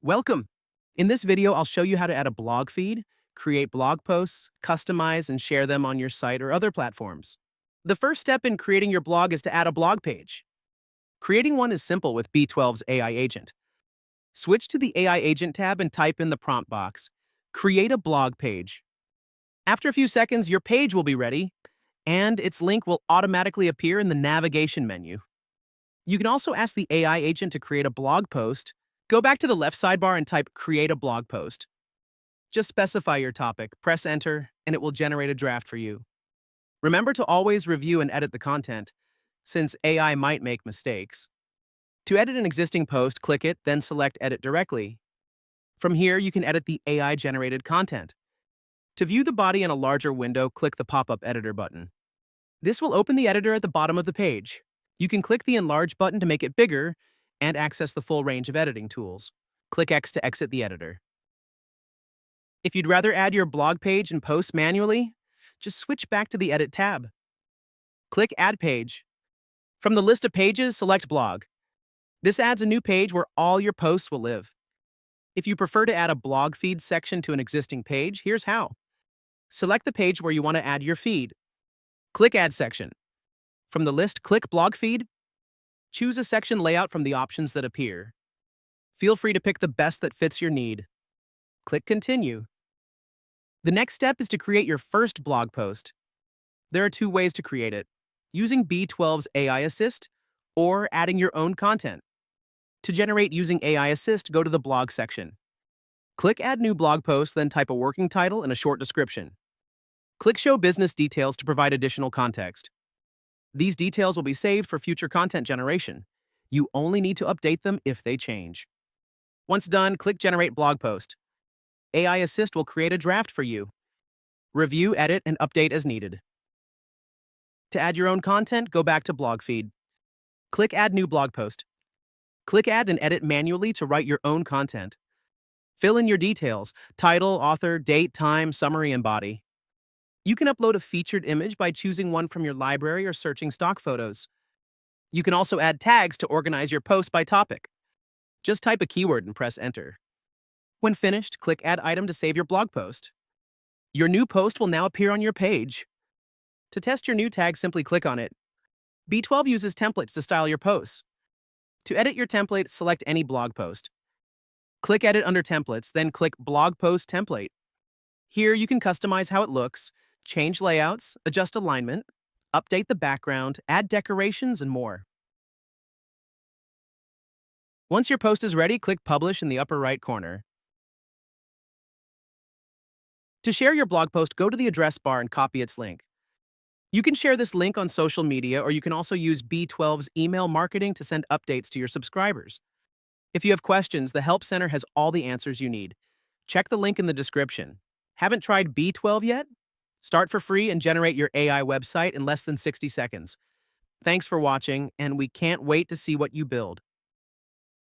Welcome! In this video, I'll show you how to add a blog feed, create blog posts, customize, and share them on your site or other platforms. The first step in creating your blog is to add a blog page. Creating one is simple with B12's AI agent. Switch to the AI agent tab and type in the prompt box, "Create a blog page." After a few seconds, your page will be ready, and its link will automatically appear in the navigation menu. You can also ask the AI agent to create a blog post. Go back to the left sidebar and type "Create a blog post." Just specify your topic, press enter, and it will generate a draft for you. Remember to always review and edit the content, since AI might make mistakes. To edit an existing post, click it, then select Edit directly. From here, you can edit the AI-generated content. To view the body in a larger window, click the pop-up Editor button. This will open the editor at the bottom of the page. You can click the Enlarge button to make it bigger and access the full range of editing tools. Click X to exit the editor. If you'd rather add your blog page and post manually, just switch back to the Edit tab. Click Add Page. From the list of pages, select Blog. This adds a new page where all your posts will live. If you prefer to add a blog feed section to an existing page, here's how. Select the page where you want to add your feed. Click Add Section. From the list, click Blog Feed. Choose a section layout from the options that appear. Feel free to pick the best that fits your need. Click Continue. The next step is to create your first blog post. There are two ways to create it: using B12's AI Assist or adding your own content. To generate using AI Assist, go to the blog section. Click Add New Blog Post, then type a working title and a short description. Click Show Business Details to provide additional context. These details will be saved for future content generation. You only need to update them if they change. Once done, click Generate Blog Post. AI Assist will create a draft for you. Review, edit, and update as needed. To add your own content, go back to Blog Feed. Click Add New Blog Post. Click Add and edit manually to write your own content. Fill in your details: title, author, date, time, summary, and body. You can upload a featured image by choosing one from your library or searching stock photos. You can also add tags to organize your post by topic. Just type a keyword and press Enter. When finished, click Add Item to save your blog post. Your new post will now appear on your page. To test your new tag, simply click on it. B12 uses templates to style your posts. To edit your template, select any blog post. Click Edit under Templates, then click Blog Post Template. Here you can customize how it looks, change layouts, adjust alignment, update the background, add decorations, and more. Once your post is ready, click Publish in the upper right corner. To share your blog post, go to the address bar and copy its link. You can share this link on social media, or you can also use B12's email marketing to send updates to your subscribers. If you have questions, the Help Center has all the answers you need. Check the link in the description. Haven't tried B12 yet? Start for free and generate your AI website in less than 60 seconds. Thanks for watching, and we can't wait to see what you build.